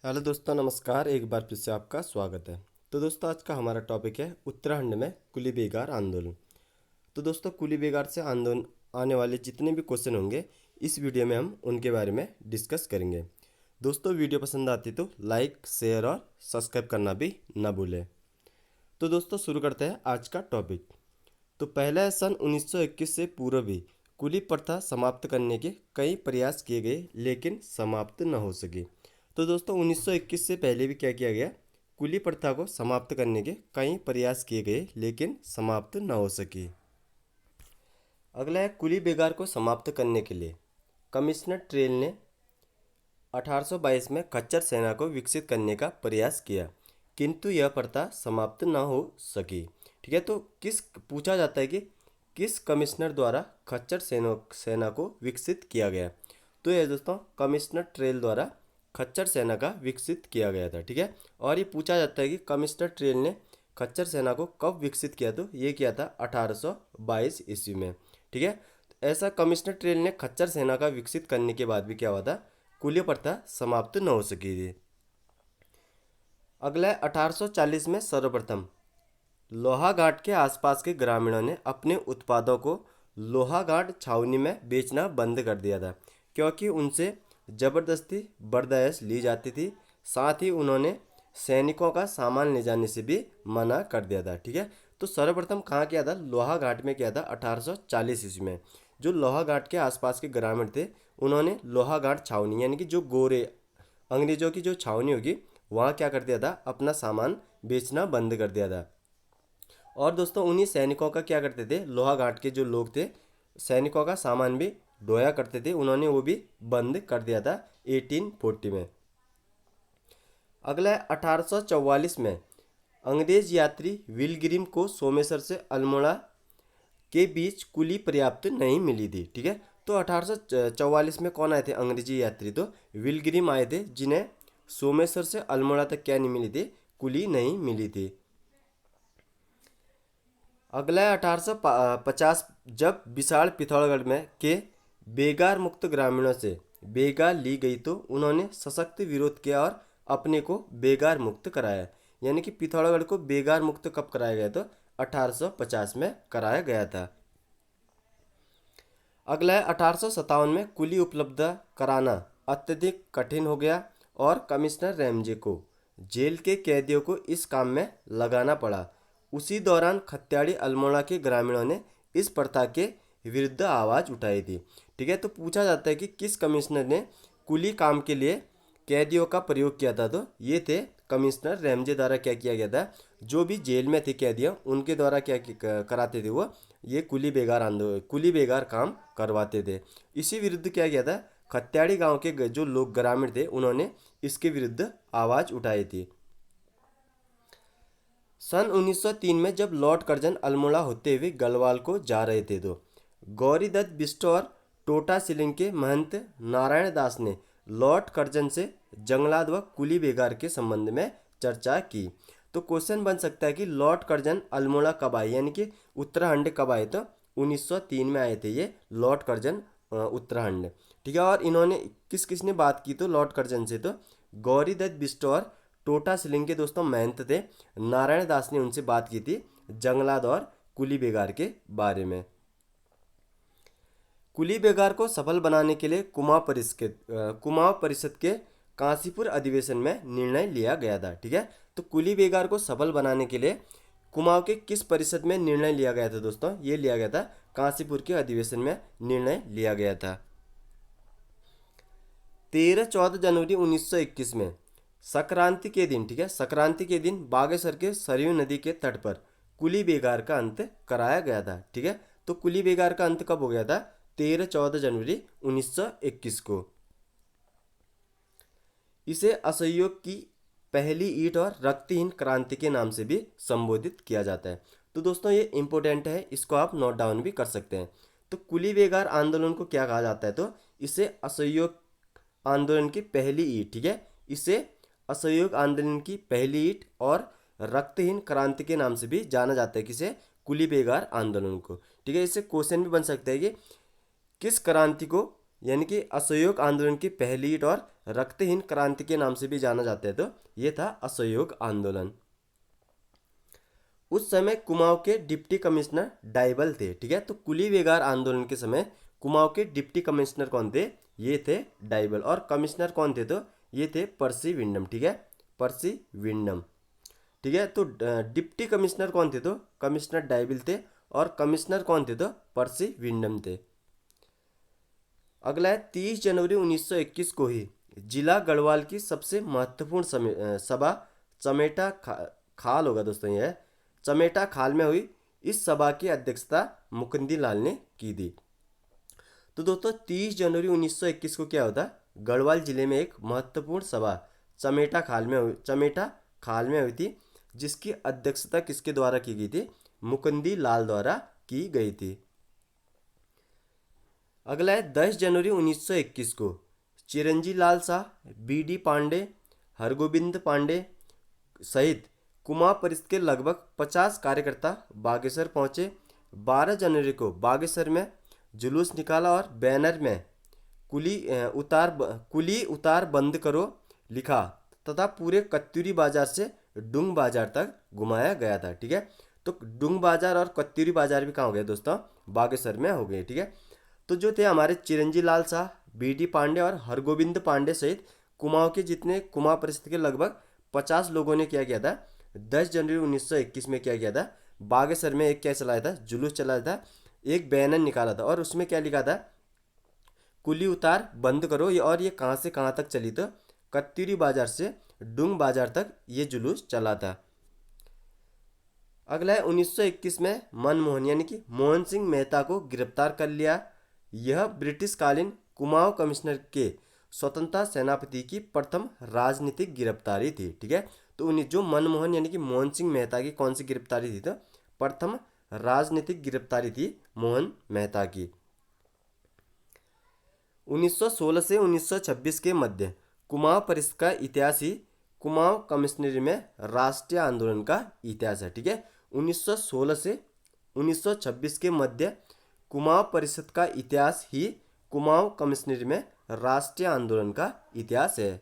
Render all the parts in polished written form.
Hello दोस्तों, नमस्कार। एक बार फिर से आपका स्वागत है। तो दोस्तों, आज का हमारा टॉपिक है उत्तराखंड में कुली बेगार आंदोलन। तो दोस्तों, कुली बेगार से आंदोलन आने वाले जितने भी क्वेश्चन होंगे इस वीडियो में हम उनके बारे में डिस्कस करेंगे। दोस्तों, वीडियो पसंद आती तो लाइक, शेयर और सब्सक्राइब करना भी ना भूलें। तो दोस्तों, शुरू करते हैं आज का टॉपिक। तो पहला है, सन 1921 से पूर्व भी कुली प्रथा समाप्त करने के कई प्रयास किए गए लेकिन समाप्त न हो सके। तो दोस्तों, 1921 से पहले भी क्या किया गया? कुली प्रथा को समाप्त करने के कई प्रयास किए गए लेकिन समाप्त न हो सके। अगला है, कुली बेगार को समाप्त करने के लिए कमिश्नर ट्रेल ने 1822 में खच्चर सेना को विकसित करने का प्रयास किया, किंतु यह प्रथा समाप्त न हो सकी। ठीक है, तो किस पूछा जाता है कि किस कमिश्नर द्वारा खच्चर सेना को विकसित किया गया? तो यह दोस्तों कमिश्नर ट्रेल द्वारा खच्चर सेना का विकसित किया गया था। ठीक है, और ये पूछा जाता है कि कमिश्नर ट्रेल ने खच्चर सेना को कब विकसित किया? तो ये किया था 1822 ईस्वी में। ठीक है, ऐसा कमिश्नर ट्रेल ने खच्चर सेना का विकसित करने के बाद भी क्या हुआ था? कुलीय प्रथा समाप्त न हो सकी थी। अगला है, 1840 में सर्वप्रथम लोहाघाट के आसपास के ग्रामीणों ने अपने उत्पादों को लोहाघाट छावनी में बेचना बंद कर दिया था, क्योंकि उनसे ज़बरदस्ती बर्दाश्त ली जाती थी। साथ ही उन्होंने सैनिकों का सामान ले जाने से भी मना कर दिया था। ठीक है, तो सर्वप्रथम कहाँ किया था? लोहाघाट में किया था 1840 ईस्वी में। जो लोहाघाट के आसपास के ग्रामीण थे उन्होंने लोहाघाट छावनी यानी कि जो गोरे अंग्रेजों की जो छावनी होगी वहाँ क्या कर दिया था? अपना सामान बेचना बंद कर दिया था। और दोस्तों, उन्हीं सैनिकों का क्या करते थे? लोहाघाट के जो लोग थे सैनिकों का सामान भी ढोया करते थे, उन्होंने वो भी बंद कर दिया था 1840 में। अगला है, 1844 में अंग्रेज यात्री विलग्रिम को सोमेश्वर से अल्मोड़ा के बीच कुली पर्याप्त नहीं मिली थी। ठीक है, तो 1844 में कौन आए थे अंग्रेजी यात्री? तो विलग्रिम आए थे, जिन्हें सोमेश्वर से अल्मोड़ा तक क्या नहीं मिली थी? कुली नहीं मिली थी। अगला है, 1850 जब विशाल पिथौरागढ़ में के बेगार मुक्त ग्रामीणों से बेगार ली गई तो उन्होंने सशक्त विरोध किया और अपने को बेगार मुक्त कराया। यानी कि पिथौरागढ़ को बेगार मुक्त कब कराया गया? तो 1850 में कराया गया था। अगला है, 1857 में कुली उपलब्ध कराना अत्यधिक कठिन हो गया और कमिश्नर रैमजे को जेल के कैदियों को इस काम में लगाना पड़ा। उसी दौरान खत्याड़ी अल्मोड़ा के ग्रामीणों ने इस प्रथा के विरुद्ध आवाज़ उठाई थी। ठीक है, तो पूछा जाता है कि किस कमिश्नर ने कुली काम के लिए कैदियों का प्रयोग किया था? तो ये थे कमिश्नर रैमजे द्वारा क्या किया गया था? जो भी जेल में थे कैदियों उनके द्वारा कराते थे वो ये कुली बेगार काम करवाते थे। इसी विरुद्ध क्या किया था? खत्याड़ी गांव के जो लोग ग्रामीण थे उन्होंने इसके विरुद्ध आवाज़ उठाई थी। सन 1903 में जब लॉर्ड कर्जन अल्मोड़ा होते हुए गलवाल को जा रहे थे तो गौरीदत्त बिष्ट और टोटा सिलिंग के महंत नारायण दास ने लॉर्ड कर्जन से जंगलात व कुली बेगार के संबंध में चर्चा की। तो क्वेश्चन बन सकता है कि लॉर्ड कर्जन अल्मोड़ा कब आए, यानी कि उत्तराखंड कब आए? तो 1903 में आए थे ये लॉर्ड कर्जन उत्तराखंड। ठीक है, और इन्होंने किस किसने बात की? तो लॉर्ड कर्जन से तो गौरीदत्त बिष्ट और टोटा सिलिंग के दोस्तों महंत थे, नारायण दास ने उनसे बात की थी जंगलात और कुली बेगार के बारे में। कुली बेगार को सफल बनाने के लिए कुमाऊं परिषद के कांसीपुर अधिवेशन में निर्णय लिया गया था। ठीक है, तो कुली बेगार को सफल बनाने के लिए कुमाऊं के किस परिषद में निर्णय लिया गया था दोस्तों? ये लिया गया था कांसीपुर के अधिवेशन में निर्णय लिया गया था। 13-14 जनवरी 1921 में संक्रांति के दिन, ठीक है, संक्रांति के दिन बागेश्वर के सरयू नदी के तट पर कुली बेगार का अंत कराया गया था। ठीक है, तो कुली बेगार का अंत कब हो गया था? 13-14 जनवरी 1921 को। इसे असहयोग की पहली ईंट और रक्तहीन क्रांति के नाम से भी संबोधित किया जाता है। तो दोस्तों, ये इंपॉर्टेंट है, इसको आप नोट डाउन भी कर सकते हैं। तो कुली बेगार आंदोलन को क्या कहा जाता है? तो इसे असहयोग आंदोलन की पहली ईंट, ठीक है, इसे असहयोग आंदोलन की पहली ईंट और रक्तहीन क्रांति के नाम से भी जाना जाता है। किसे? कुली बेगार आंदोलन को। ठीक है, इससे क्वेश्चन भी बन सकता है कि किस क्रांति को, यानी कि असहयोग आंदोलन की पहली ईंट और रक्तहीन क्रांति के नाम से भी जाना जाता है। तो ये था असहयोग आंदोलन। उस समय कुमाऊं के डिप्टी कमिश्नर डाइबल थे। ठीक है, तो कुली बेगार आंदोलन के समय कुमाऊं के डिप्टी कमिश्नर कौन थे? ये थे डाइबल। और कमिश्नर कौन थे? तो ये थे पर्सी विंडम। ठीक है, पर्सी विंडम। ठीक है, तो डिप्टी कमिश्नर कौन थे? तो कमिश्नर डाइबल थे। और कमिश्नर कौन थे? तो पर्सी विंडम थे। अगला है 30 जनवरी 1921 को ही जिला गढ़वाल की सबसे महत्वपूर्ण सभा चमेटा खाल होगा दोस्तों, यह चमेटा खाल में हुई। इस सभा की अध्यक्षता मुकुंदी लाल ने की थी। तो दोस्तों 30 जनवरी 1921 को क्या होता? गढ़वाल जिले में एक महत्वपूर्ण सभा चमेटा खाल में हुई थी, जिसकी अध्यक्षता किसके द्वारा की गई थी? मुकुंदी लाल द्वारा की गई थी। अगला है 10 जनवरी 1921 को चिरंजी लाल शाह, बी.डी. पांडे, हरगोविंद पांडे सहित कुमाऊं परिषद के लगभग 50 कार्यकर्ता बागेश्वर पहुंचे। 12 जनवरी को बागेश्वर में जुलूस निकाला और बैनर में कुली उतार बंद करो लिखा तथा पूरे कत्यूरी बाजार से डुंग बाजार तक घुमाया गया था। ठीक है, तो डुंग बाजार और कत्यूरी बाजार भी कहाँ हो गए दोस्तों? बागेश्वर में हो गए। ठीक है, तो जो थे हमारे चिरंजी लाल शाह, बी.डी. पांडे और हरगोविंद पांडे सहित कुमाऊं के जितने कुमाऊं परिषद के लगभग 50 लोगों ने क्या किया था? 10 जनवरी 1921 में क्या किया था? बागेश्वर में एक क्या चलाया था? जुलूस चलाया था, एक बैनर निकाला था और उसमें क्या लिखा था? कुली उतार बंद करो। और ये कहाँ से कहाँ तक चली? तो कत्यूरी बाजार से डुंग बाजार तक ये जुलूस चला था। अगला है 1921 में मनमोहन यानी कि मोहन सिंह मेहता को गिरफ्तार कर लिया। यह ब्रिटिशकालीन कुमाऊं कमिश्नर के स्वतंत्रता सेनापति की प्रथम राजनीतिक गिरफ्तारी थी। ठीक है, तो उन्हें जो मनमोहन यानी कि मोहन सिंह मेहता की कौन सी गिरफ्तारी थी? तो प्रथम राजनीतिक गिरफ्तारी थी मोहन मेहता की। 1916 से 1926 के मध्य कुमाऊं परिषद का इतिहास ही कुमाऊं कमिश्नरी में राष्ट्रीय आंदोलन का इतिहास है। ठीक है, 1916 से 1926 के मध्य कुमाऊं परिषद का इतिहास ही कुमाऊं कमिश्नरी में राष्ट्रीय आंदोलन का इतिहास है।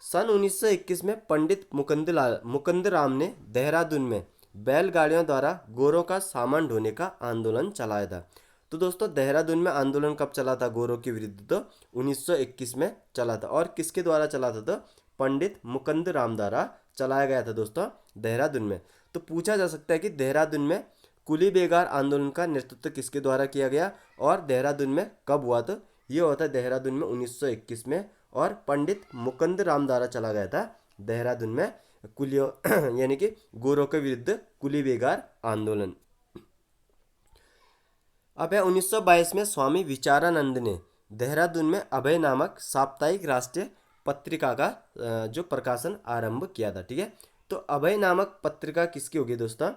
सन 1921 में पंडित मुकुंद राम ने देहरादून में बैलगाड़ियों द्वारा गोरों का सामान ढोने का आंदोलन चलाया था। तो दोस्तों देहरादून में आंदोलन कब चला था गोरों के विरुद्ध? तो 1921 में चला था। और किसके द्वारा चला था? तो पंडित मुकुंद राम द्वारा चलाया गया था दोस्तों देहरादून में। तो पूछा जा सकता है कि देहरादून में कुली बेगार आंदोलन का नेतृत्व किसके द्वारा किया गया और देहरादून में कब हुआ? तो ये होता है देहरादून में 1921 में और पंडित मुकुंद राम द्वारा चला गया था देहरादून में कुलियों यानी कि गोरों के विरुद्ध कुली बेगार आंदोलन। अब है 1922 में स्वामी विचारानंद ने देहरादून में अभय नामक साप्ताहिक राष्ट्रीय पत्रिका का जो प्रकाशन आरंभ किया था। ठीक है, तो अभय नामक पत्रिका किसकी होगी दोस्तों?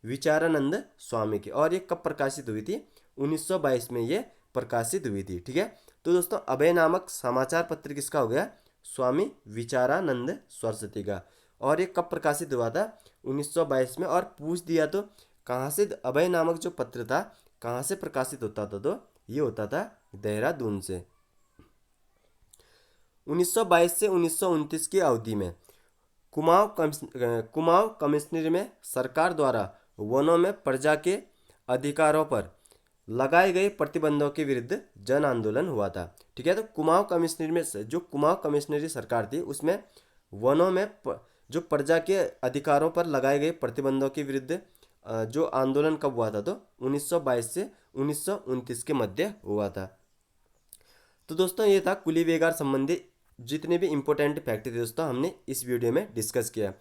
विचारानंद स्वामी की। और ये कब प्रकाशित हुई थी? 1922 में ये प्रकाशित हुई थी। ठीक है, तो दोस्तों अभय नामक समाचार पत्र किसका हो गया? स्वामी विचारानंद सरस्वती का। और ये कब प्रकाशित हुआ था? 1922 में। और पूछ दिया तो कहाँ से अभय नामक जो पत्र था कहाँ से प्रकाशित होता था? तो ये होता था देहरादून से। 1922 से 1929 की अवधि में कुमाऊं कमिश्नरी में सरकार द्वारा वनों में प्रजा के अधिकारों पर लगाए गए प्रतिबंधों के विरुद्ध जन आंदोलन हुआ था। ठीक है, तो कुमाऊं कमिश्नरी में जो कुमाऊं कमिश्नरी सरकार थी उसमें वनों में जो प्रजा के अधिकारों पर लगाए गए प्रतिबंधों के विरुद्ध जो आंदोलन कब हुआ था? तो 1922 से 1929 के मध्य हुआ था। तो दोस्तों ये था कुली बेगार संबंधी जितने भी इंपॉर्टेंट फैक्ट थे दोस्तों हमने इस वीडियो में डिस्कस किया।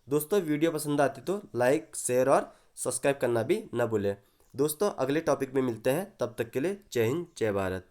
दोस्तों वीडियो पसंद आती तो लाइक शेयर और सब्सक्राइब करना भी न भूलें। दोस्तों अगले टॉपिक में मिलते हैं, तब तक के लिए जय हिंद जय भारत।